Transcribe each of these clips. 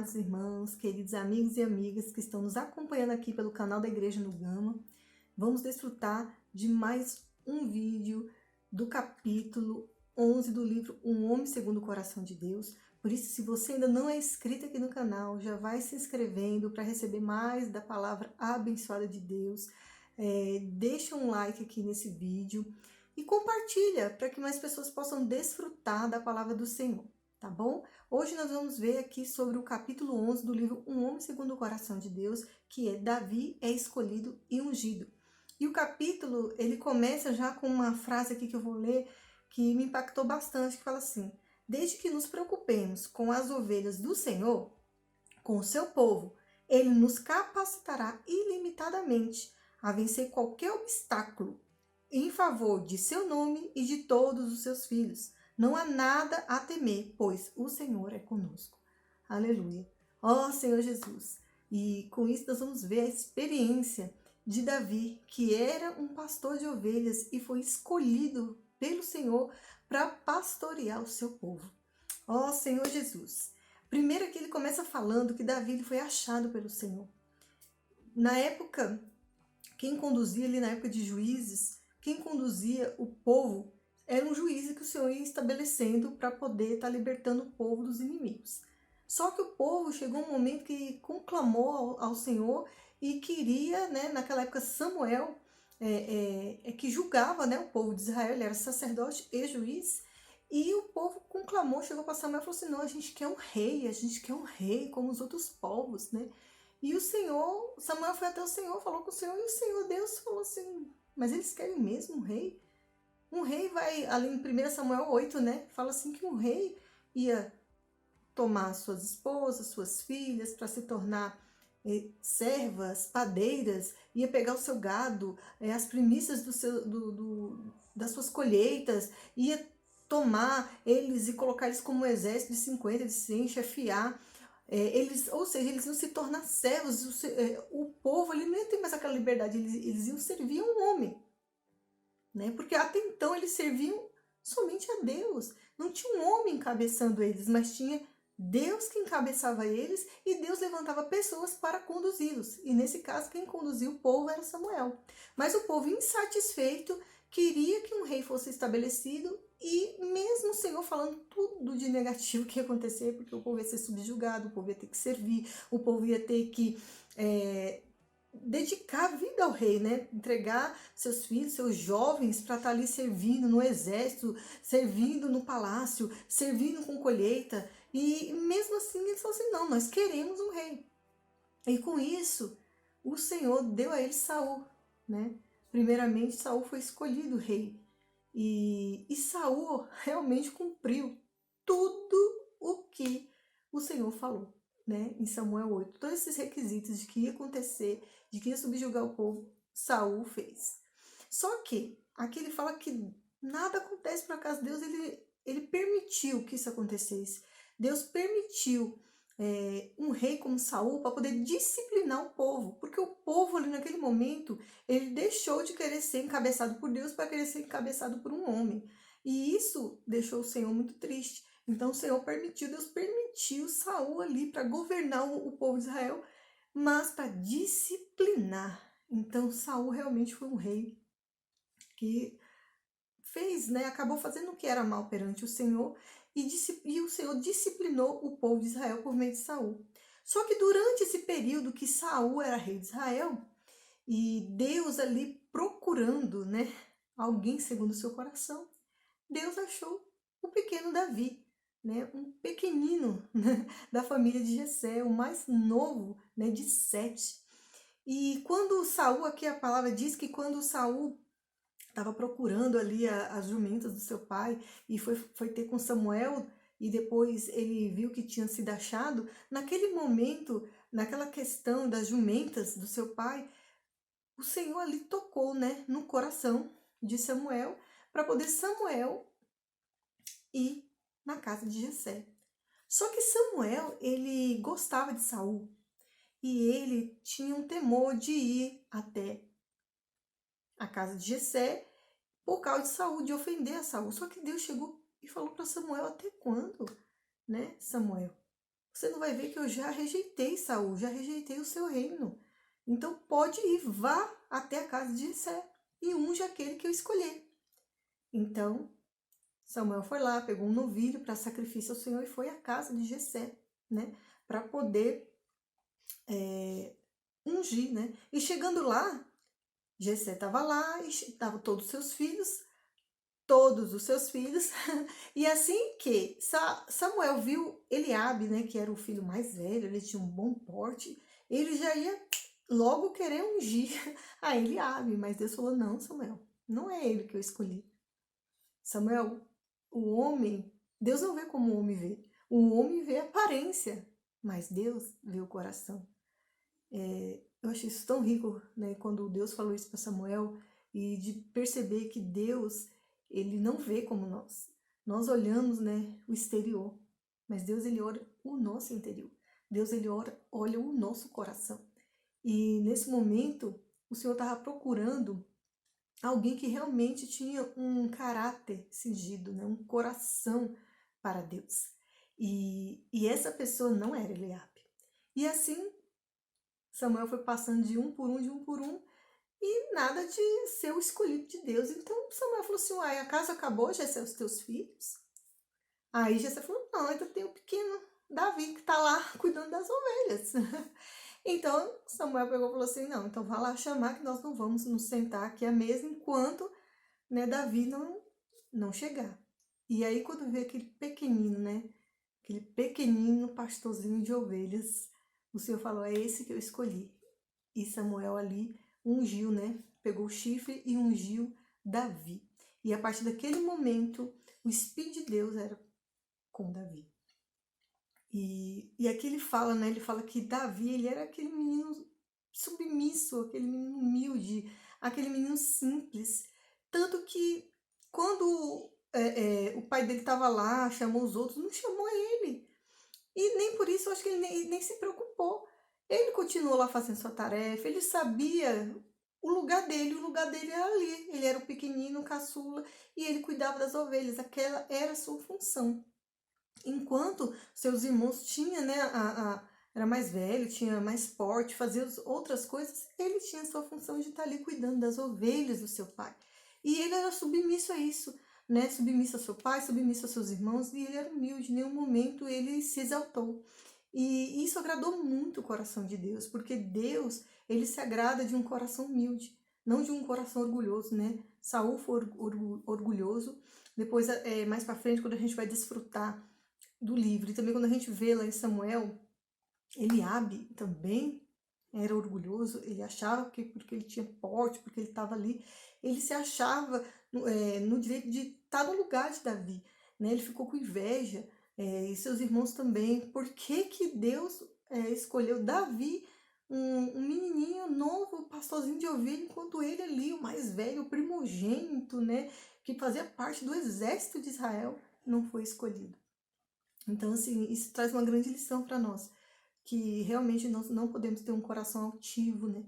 amados irmãos, queridos amigos e amigas que estão nos acompanhando aqui pelo canal da Igreja no Gama. Vamos desfrutar de mais um vídeo do capítulo 11 do livro Um Homem Segundo o Coração de Deus. Por isso, se você ainda não é inscrito aqui no canal, já vai se inscrevendo para receber mais da palavra abençoada de Deus. Deixa um like aqui nesse vídeo e compartilha para que mais pessoas possam desfrutar da palavra do Senhor, tá bom? Hoje nós vamos ver aqui sobre o capítulo 11 do livro Um Homem Segundo o Coração de Deus, que é Davi é escolhido e ungido. E o capítulo, ele começa já com uma frase aqui que eu vou ler, que me impactou bastante, que fala assim: desde que nos preocupemos com as ovelhas do Senhor, com o seu povo, ele nos capacitará ilimitadamente a vencer qualquer obstáculo em favor de seu nome e de todos os seus filhos. Não há nada a temer, pois o Senhor é conosco. Aleluia. Ó Senhor Jesus. E com isso nós vamos ver a experiência de Davi, que era um pastor de ovelhas e foi escolhido pelo Senhor para pastorear o seu povo. Ó Senhor Jesus. Primeiro que ele começa falando que Davi ele foi achado pelo Senhor. Na época, quem conduzia ali na época de Juízes, quem conduzia o povo era um juiz que o Senhor ia estabelecendo para poder estar libertando o povo dos inimigos. Só que o povo chegou um momento que conclamou ao Senhor e queria, né, naquela época Samuel, que julgava, né, o povo de Israel, ele era sacerdote e juiz, e o povo conclamou, chegou para Samuel e falou assim: não, a gente quer um rei como os outros povos, né? E o Senhor, Samuel foi até o Senhor, falou com o Senhor, e o Senhor Deus falou assim: mas eles querem mesmo um rei? Um rei vai, ali em 1 Samuel 8, né? Fala assim que um rei ia tomar suas esposas, suas filhas, para se tornar servas, padeiras, ia pegar o seu gado, as primícias das suas colheitas, ia tomar eles e colocar eles como um exército de 50, de 100, chefiar. Ou seja, eles iam se tornar servos, o povo ali não ia ter mais aquela liberdade, eles iam servir a um homem, né? Porque até então eles serviam somente a Deus, não tinha um homem encabeçando eles, mas tinha Deus que encabeçava eles e Deus levantava pessoas para conduzi-los. E nesse caso, quem conduzia o povo era Samuel. Mas o povo insatisfeito queria que um rei fosse estabelecido e mesmo o Senhor falando tudo de negativo que ia acontecer, porque o povo ia ser subjugado, o povo ia ter que servir, o povo ia ter que dedicar a vida ao rei, né? Entregar seus filhos, seus jovens para estar ali servindo no exército, servindo no palácio, servindo com colheita. E mesmo assim eles falaram assim: não, nós queremos um rei. E com isso, o Senhor deu a eles Saul, né? Primeiramente, Saul foi escolhido rei. E Saul realmente cumpriu tudo o que o Senhor falou, né? Em Samuel 8. Todos esses requisitos de que ia acontecer, de que ia subjugar o povo, Saul fez. Só que aqui ele fala que nada acontece por acaso. Deus ele permitiu que isso acontecesse. Deus permitiu um rei como Saul para poder disciplinar o povo, porque o povo ali naquele momento ele deixou de querer ser encabeçado por Deus para querer ser encabeçado por um homem, e isso deixou o Senhor muito triste. Então o Senhor permitiu, Deus permitiu Saul ali para governar o povo de Israel, mas para disciplinar. Então Saul realmente foi um rei que fez, né, acabou fazendo o que era mal perante o Senhor, e o Senhor disciplinou o povo de Israel por meio de Saul. Só que durante esse período que Saul era rei de Israel, e Deus ali procurando, né, alguém segundo o seu coração, Deus achou o pequeno Davi, né, um pequenino, né, da família de Jessé, o mais novo, né, de 7. E quando Saul, aqui a palavra diz que quando Saul estava procurando ali as jumentas do seu pai e foi ter com Samuel, e depois ele viu que tinha sido achado, naquele momento, naquela questão das jumentas do seu pai, o Senhor ali tocou, né, no coração de Samuel, para poder Samuel ir na casa de Jessé. Só que Samuel, ele gostava de Saul e ele tinha um temor de ir até a casa de Jessé por causa de Saul, de ofender a Saul. Só que Deus chegou e falou para Samuel: até quando, né, Samuel? você não vai ver que eu já rejeitei Saul, já rejeitei o seu reino. Então pode ir, vá até a casa de Jessé e unja aquele que eu escolher. Então Samuel foi lá, pegou um novilho para sacrifício ao Senhor e foi à casa de Jessé, né, para poder ungir, né? E chegando lá, Jessé estava lá e estavam todos os seus filhos. E assim que Samuel viu Eliabe, né, que era o filho mais velho, ele tinha um bom porte, ele já ia logo querer ungir a Eliabe, mas Deus falou: não, Samuel, não é ele que eu escolhi. Samuel, o homem, Deus não vê como o homem vê. O homem vê a aparência, mas Deus vê o coração. Eu achei isso tão rico, né, quando Deus falou isso para Samuel, e de perceber que Deus, ele não vê como nós. Nós olhamos, né, o exterior, mas Deus, ele olha o nosso interior. Deus, ele olha o nosso coração. E nesse momento, o Senhor estava procurando alguém que realmente tinha um caráter cingido, né, um coração para Deus. E essa pessoa não era Eliabe. E assim, Samuel foi passando de um por um, e nada de ser o escolhido de Deus. Então Samuel falou assim: uai, a casa acabou, já são os teus filhos? Aí Jessé falou: não, ainda tem o pequeno Davi que está lá cuidando das ovelhas. Então Samuel pegou e falou assim: não, então vá lá chamar que nós não vamos nos sentar aqui à mesa enquanto, né, Davi não chegar. E aí quando veio aquele pequenino, né, aquele pequenino pastorzinho de ovelhas, o Senhor falou: é esse que eu escolhi. E Samuel ali ungiu, né? Pegou o chifre e ungiu Davi. E a partir daquele momento, o Espírito de Deus era com Davi. E aqui ele fala, né? Ele fala que Davi, ele era aquele menino submisso, aquele menino humilde, aquele menino simples. Tanto que quando o pai dele estava lá, chamou os outros, não chamou ele. E nem por isso eu acho que ele nem se preocupou. Ele continuou lá fazendo sua tarefa, ele sabia o lugar dele era ali. Ele era o pequenino, o caçula, e ele cuidava das ovelhas, aquela era a sua função. Enquanto seus irmãos tinham, né, era mais velho, tinha mais porte, fazia outras coisas, ele tinha a sua função de estar ali cuidando das ovelhas do seu pai. E ele era submisso a isso, né, submisso ao seu pai, submisso aos seus irmãos, e ele era humilde, em nenhum momento ele se exaltou. E isso agradou muito o coração de Deus, porque Deus, ele se agrada de um coração humilde, não de um coração orgulhoso, né? Saul foi orgulhoso. Depois, mais para frente, quando a gente vai desfrutar do livro, e também quando a gente vê lá em Samuel, Eliabe também era orgulhoso, ele achava que porque ele tinha porte, porque ele estava ali, ele se achava no direito de estar no lugar de Davi, né? Ele ficou com inveja, e seus irmãos também. Por que que Deus escolheu Davi, um menininho novo, pastorzinho de ovelha, enquanto ele ali, o mais velho, o primogênito, né, que fazia parte do exército de Israel, não foi escolhido? Então, assim, isso traz uma grande lição para nós, que realmente nós não podemos ter um coração altivo, né?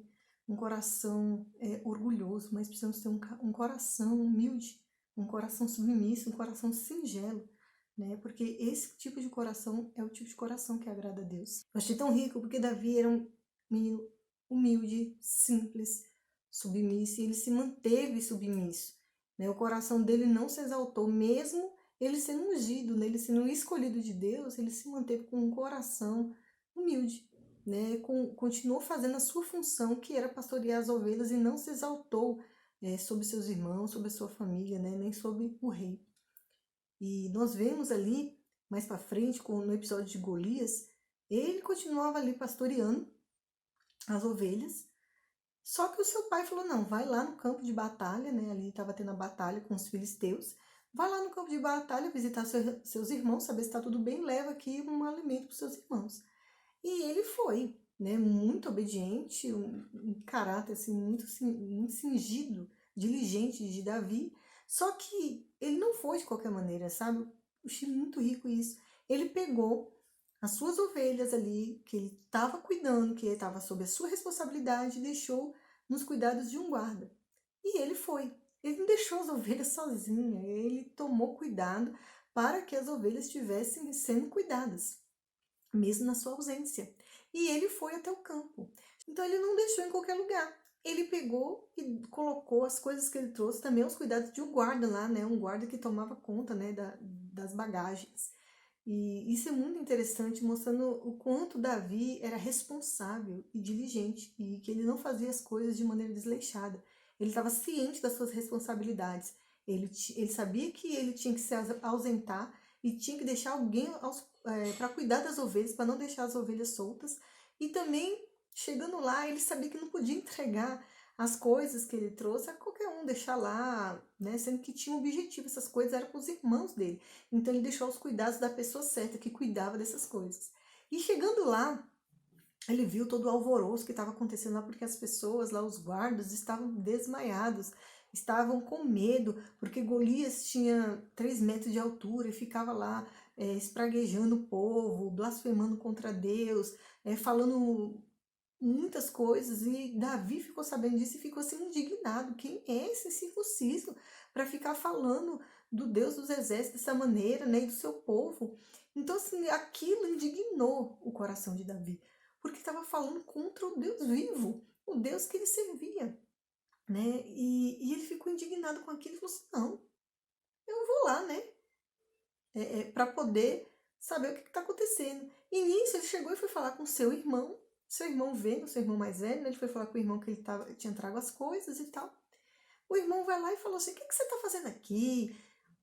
Um coração orgulhoso, mas precisamos ter um coração humilde, um coração submisso, um coração singelo, né? Porque esse tipo de coração é o tipo de coração que agrada a Deus. Eu achei tão rico porque Davi era um menino humilde, simples, submisso, e ele se manteve submisso, né? O coração dele não se exaltou, mesmo ele sendo ungido, né? Ele sendo escolhido de Deus, ele se manteve com um coração humilde, né? Continuou fazendo a sua função, que era pastorear as ovelhas, e não se exaltou sobre seus irmãos, sobre a sua família, né? Nem sobre o rei. E nós vemos ali, mais para frente, no episódio de Golias, ele continuava ali pastoreando as ovelhas, só que o seu pai falou: não, vai lá no campo de batalha, né? Ali estava tendo a batalha com os filisteus. Vai lá no campo de batalha visitar seus irmãos, saber se está tudo bem, leva aqui um alimento para os seus irmãos. E ele foi, né? Muito obediente, um caráter assim, muito cingido, diligente de Davi. Só que ele não foi de qualquer maneira, sabe? Eu achei muito rico isso. Ele pegou as suas ovelhas ali, que ele estava cuidando, que ele estava sob a sua responsabilidade, e deixou nos cuidados de um guarda. E ele foi. Ele não deixou as ovelhas sozinhas, ele tomou cuidado para que as ovelhas estivessem sendo cuidadas. mesmo na sua ausência. E ele foi até o campo. Então ele não deixou em qualquer lugar. Ele pegou e colocou as coisas que ele trouxe, também os cuidados de um guarda lá, né? Um guarda que tomava conta, né, das bagagens. E isso é muito interessante, mostrando o quanto Davi era responsável e diligente, e que ele não fazia as coisas de maneira desleixada. Ele estava ciente das suas responsabilidades. Ele sabia que ele tinha que se ausentar e tinha que deixar alguém para cuidar das ovelhas, para não deixar as ovelhas soltas. E também, chegando lá, ele sabia que não podia entregar as coisas que ele trouxe a qualquer um, deixar lá, né? Sendo que tinha um objetivo, essas coisas eram para os irmãos dele. Então ele deixou os cuidados da pessoa certa, que cuidava dessas coisas. E chegando lá, ele viu todo o alvoroço que estava acontecendo lá, porque as pessoas lá, os guardas, estavam desmaiados, estavam com medo, porque Golias tinha 3 metros de altura e ficava lá espraguejando o povo, blasfemando contra Deus, falando muitas coisas, e Davi ficou sabendo disso e ficou assim indignado. Quem é esse circunciso para ficar falando do Deus dos exércitos dessa maneira, né, e do seu povo? Então, assim, aquilo indignou o coração de Davi, porque estava falando contra o Deus vivo, o Deus que ele servia, né? E ele ficou indignado com aquilo e falou assim: não, eu vou lá, né, para poder saber o que está acontecendo. E nisso ele chegou e foi falar com seu irmão vendo, seu irmão mais velho, né? Ele foi falar com o irmão que ele tinha trago as coisas e tal. O irmão vai lá e falou assim: o que você está fazendo aqui?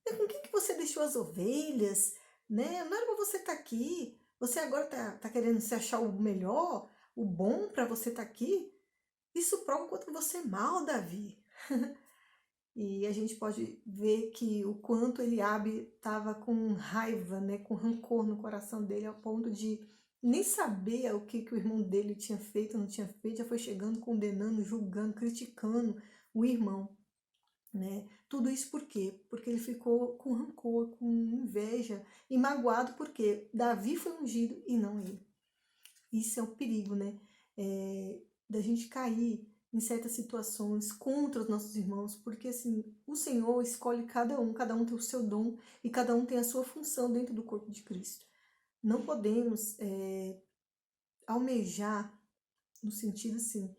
Com quem que você deixou as ovelhas? Né? Não era para você estar aqui. Você agora tá querendo se achar o melhor, o bom para você estar aqui? Isso prova o quanto você é mal, Davi. E a gente pode ver que o quanto Eliabe estava com raiva, né, com rancor no coração dele, ao ponto de nem saber o que o irmão dele tinha feito ou não tinha feito, já foi chegando, condenando, julgando, criticando o irmão, né? Tudo isso por quê? Porque ele ficou com rancor, com inveja e magoado porque Davi foi ungido e não ele. Isso é o perigo, né? Da gente cair em certas situações contra os nossos irmãos, porque assim, o Senhor escolhe cada um tem o seu dom e cada um tem a sua função dentro do corpo de Cristo. Não podemos almejar no sentido assim,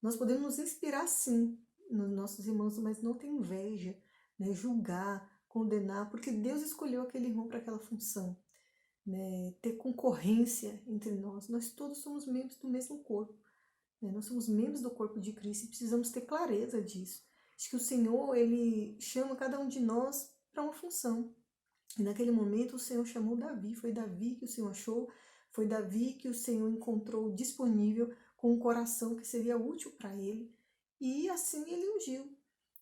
nós podemos nos inspirar sim nos nossos irmãos, mas não ter inveja, né? Julgar, condenar, porque Deus escolheu aquele irmão para aquela função. Né, ter concorrência entre nós todos somos membros do mesmo corpo, né? Nós somos membros do corpo de Cristo e precisamos ter clareza disso. Acho que o Senhor, ele chama cada um de nós para uma função. E naquele momento o Senhor chamou Davi, foi Davi que o Senhor achou, foi Davi que o Senhor encontrou disponível com um coração que seria útil para ele, e assim ele ungiu.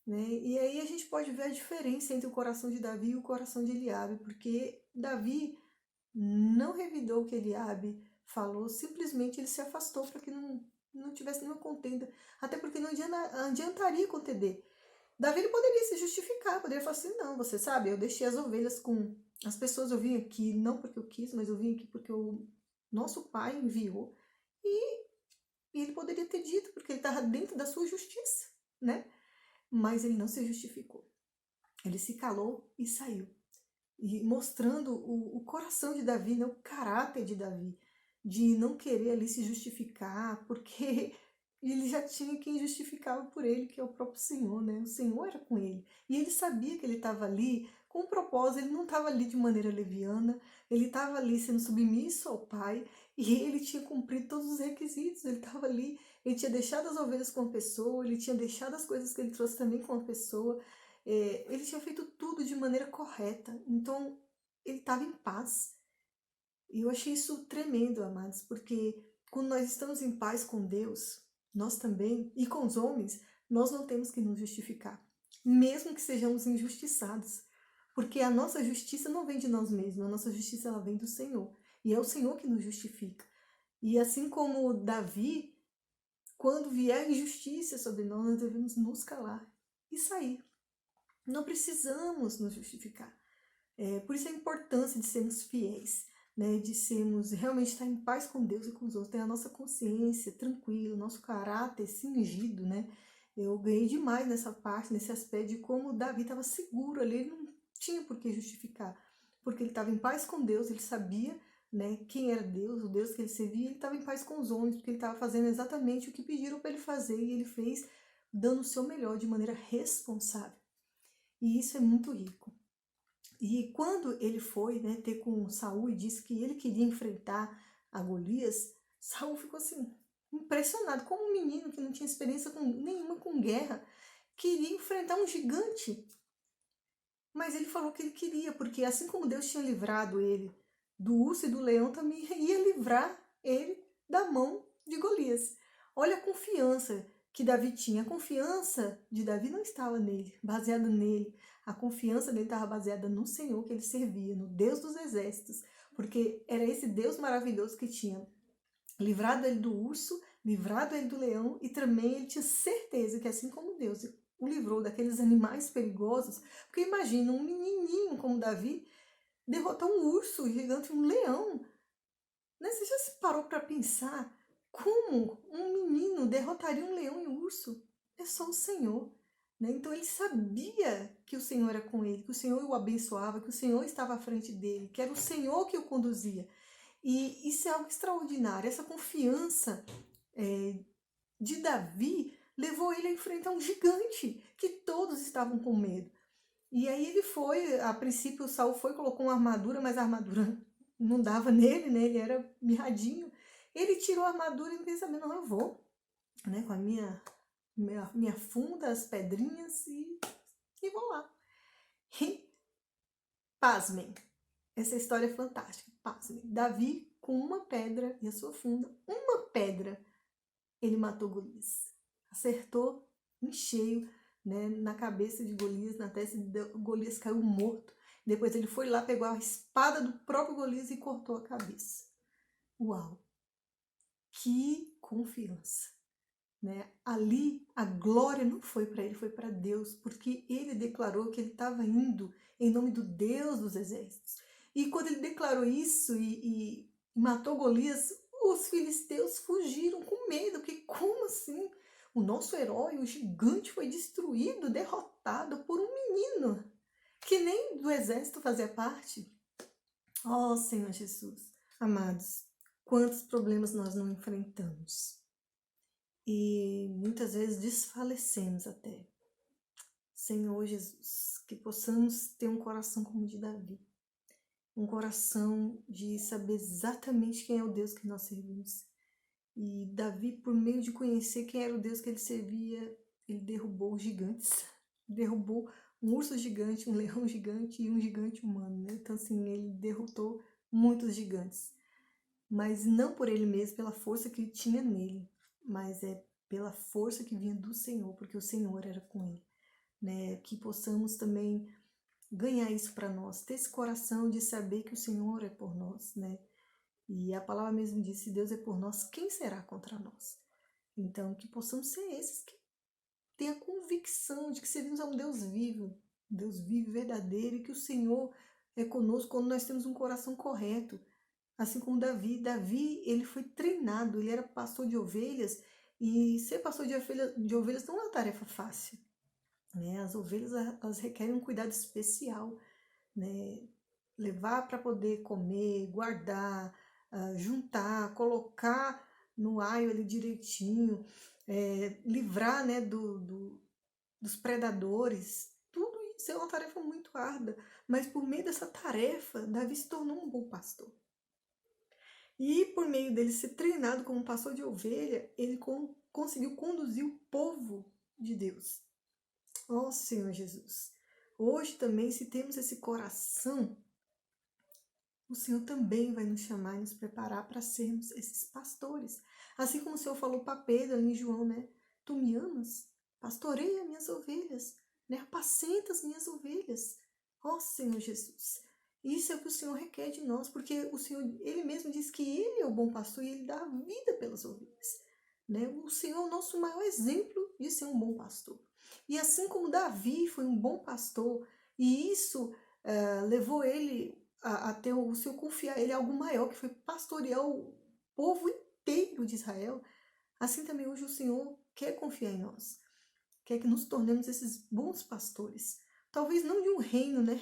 Né? E aí a gente pode ver a diferença entre o coração de Davi e o coração de Eliabe, porque Davi não revidou o que Eliabe falou, simplesmente ele se afastou para que não tivesse nenhuma contenda, até porque não adiantaria contender. Davi ele poderia se justificar, poderia falar assim: não, você sabe, eu deixei as ovelhas com as pessoas, eu vim aqui não porque eu quis, mas eu vim aqui porque o nosso pai enviou, e ele poderia ter dito, porque ele estava dentro da sua justiça, né? Mas ele não se justificou, ele se calou e saiu. E mostrando o coração de Davi, né, o caráter de Davi, de não querer ali se justificar, porque ele já tinha quem justificava por ele, que é o próprio Senhor, né? O Senhor era com ele. E ele sabia que ele estava ali com um propósito, ele não estava ali de maneira leviana, ele estava ali sendo submisso ao Pai, e ele tinha cumprido todos os requisitos, ele estava ali, ele tinha deixado as ovelhas com a pessoa, ele tinha deixado as coisas que ele trouxe também com a pessoa, ele tinha feito tudo de maneira correta, então ele estava em paz. E eu achei isso tremendo, amados, porque quando nós estamos em paz com Deus, nós também, e com os homens, nós não temos que nos justificar, mesmo que sejamos injustiçados, porque a nossa justiça não vem de nós mesmos, a nossa justiça ela vem do Senhor, e é o Senhor que nos justifica. E assim como Davi, quando vier injustiça sobre nós, nós devemos nos calar e sair. Não precisamos nos justificar. Por isso a importância de sermos fiéis, né? De sermos realmente estar em paz com Deus e com os outros, ter a nossa consciência tranquila, nosso caráter cingido, né? Eu ganhei demais nessa parte, nesse aspecto de como Davi estava seguro ali, ele não tinha por que justificar, porque ele estava em paz com Deus, ele sabia né, quem era Deus, o Deus que ele servia, ele estava em paz com os homens, porque ele estava fazendo exatamente o que pediram para ele fazer, e ele fez dando o seu melhor de maneira responsável. E isso é muito rico. E quando ele foi, né, ter com Saul e disse que ele queria enfrentar a Golias, Saul ficou assim, impressionado, como um menino que não tinha experiência nenhuma com guerra, queria enfrentar um gigante. Mas ele falou que ele queria, porque assim como Deus tinha livrado ele do urso e do leão, também ia livrar ele da mão de Golias. Olha a confiança que Davi tinha. A confiança de Davi não estava nele, baseada nele. A confiança dele estava baseada no Senhor que ele servia, no Deus dos exércitos, porque era esse Deus maravilhoso que tinha livrado ele do urso, livrado ele do leão, e também ele tinha certeza que assim como Deus o livrou daqueles animais perigosos, porque imagina um menininho como Davi derrotar um urso gigante, um leão, né? Você já se parou para pensar como um menino derrotaria um leão e um urso? É só o Senhor, né? Então ele sabia que o Senhor era com ele, que o Senhor o abençoava, que o Senhor estava à frente dele, que era o Senhor que o conduzia. E isso é algo extraordinário. Essa confiança de Davi levou ele a enfrentar um gigante que todos estavam com medo. E aí ele foi, a princípio Saul foi, colocou uma armadura, mas a armadura não dava nele, né? Ele era mirradinho. Ele tirou a armadura e pensou, não, eu vou, né? Com a minha funda, as pedrinhas e vou lá. E pasmem, essa história é fantástica, pasmem. Davi, com uma pedra e a sua funda, uma pedra, ele matou Golias. Acertou em cheio, né, na cabeça de Golias, na testa de Golias, caiu morto. Depois ele foi lá, pegou a espada do próprio Golias e cortou a cabeça. Uau! Que confiança! Né? Ali a glória não foi para ele, foi para Deus, porque ele declarou que ele estava indo em nome do Deus dos exércitos. E quando ele declarou isso e matou Golias, os filisteus fugiram com medo, porque como assim? O nosso herói, o gigante, foi destruído, derrotado por um menino que nem do exército fazia parte. Oh, Senhor Jesus, amados, quantos problemas nós não enfrentamos e muitas vezes desfalecemos até. Senhor Jesus, que possamos ter um coração como o de Davi, um coração de saber exatamente quem é o Deus que nós servimos. E Davi, por meio de conhecer quem era o Deus que ele servia, ele derrubou gigantes, derrubou um urso gigante, um leão gigante e um gigante humano, né? Então assim, ele derrotou muitos gigantes, mas não por ele mesmo, pela força que tinha nele, mas pela força que vinha do Senhor, porque o Senhor era com ele, né? Que possamos também ganhar isso para nós, ter esse coração de saber que o Senhor é por nós, né? E a palavra mesmo diz, se Deus é por nós, quem será contra nós? Então, que possamos ser esses que têm a convicção de que servimos a um Deus vivo verdadeiro, e que o Senhor é conosco quando nós temos um coração correto. Assim como Davi, ele foi treinado, ele era pastor de ovelhas, e ser pastor de ovelhas não é uma tarefa fácil, né? As ovelhas, elas requerem um cuidado especial, né? Levar para poder comer, guardar, juntar, colocar no aio ali direitinho, livrar, né, dos predadores. Tudo isso é uma tarefa muito árdua, mas por meio dessa tarefa, Davi se tornou um bom pastor. E por meio dele ser treinado como pastor de ovelha, ele conseguiu conduzir o povo de Deus. Ó Senhor Jesus, hoje também, se temos esse coração, o Senhor também vai nos chamar e nos preparar para sermos esses pastores. Assim como o Senhor falou para Pedro ali em João, né? Tu me amas? Pastoreia minhas ovelhas, né? Apacenta as minhas ovelhas. Ó Senhor Jesus, isso é o que o Senhor requer de nós, porque o Senhor, Ele mesmo diz que Ele é o bom pastor e Ele dá a vida pelas ovelhas, né? O Senhor é o nosso maior exemplo de ser um bom pastor. E assim como Davi foi um bom pastor, e isso levou ele a ter o seu confiar ele algo maior, que foi pastorear o povo inteiro de Israel, assim também hoje o Senhor quer confiar em nós, quer que nos tornemos esses bons pastores. Talvez não de um reino, né?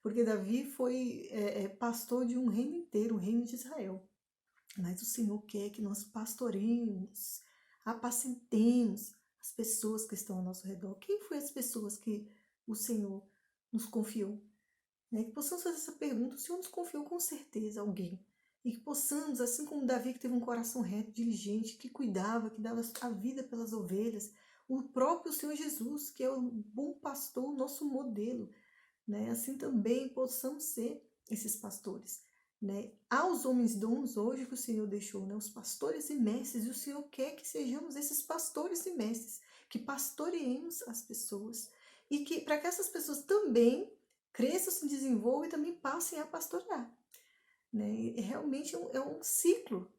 porque Davi foi pastor de um reino inteiro, o reino de Israel. Mas o Senhor quer que nós pastoreemos, apacentemos as pessoas que estão ao nosso redor. Quem foi as pessoas que o Senhor nos confiou? Que possamos fazer essa pergunta. O Senhor nos confiou com certeza alguém. E que possamos, assim como Davi, que teve um coração reto, diligente, que cuidava, que dava a vida pelas ovelhas, o próprio Senhor Jesus, que é o bom pastor, o nosso modelo, assim também possamos ser esses pastores. Há os homens dons hoje que o Senhor deixou, os pastores e mestres, e o Senhor quer que sejamos esses pastores e mestres, que pastoreemos as pessoas, e que para que essas pessoas também cresçam, se desenvolvam e também passem a pastorear. E realmente é um ciclo.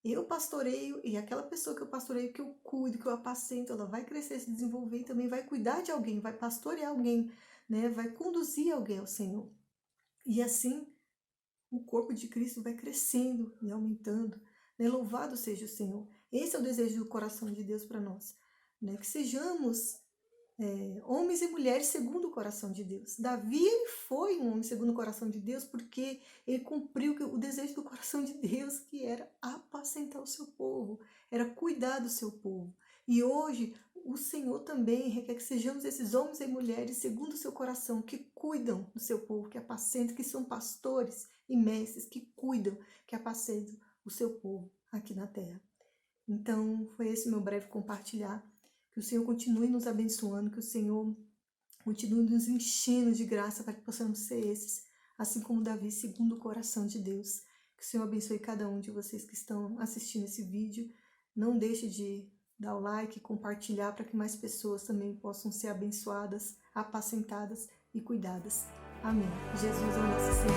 Eu pastoreio, e aquela pessoa que eu pastoreio, que eu cuido, que eu apacento, ela vai crescer, se desenvolver e também vai cuidar de alguém, vai pastorear alguém, vai conduzir alguém ao Senhor. E assim, o corpo de Cristo vai crescendo e aumentando. Louvado seja o Senhor. Esse é o desejo do coração de Deus para nós. Que sejamos homens e mulheres segundo o coração de Deus. Davi, ele foi um homem segundo o coração de Deus porque ele cumpriu o desejo do coração de Deus, que era apacentar o seu povo, era cuidar do seu povo. E hoje o Senhor também requer que sejamos esses homens e mulheres segundo o seu coração, que cuidam do seu povo, que apacentam, que são pastores e mestres, que cuidam, que apacentam o seu povo aqui na terra. Então, foi esse meu breve compartilhar. Que o Senhor continue nos abençoando, que o Senhor continue nos enchendo de graça para que possamos ser esses, assim como Davi, segundo o coração de Deus. Que o Senhor abençoe cada um de vocês que estão assistindo esse vídeo. Não deixe de dar o like, compartilhar para que mais pessoas também possam ser abençoadas, apacentadas e cuidadas. Amém. Jesus é o nosso Senhor.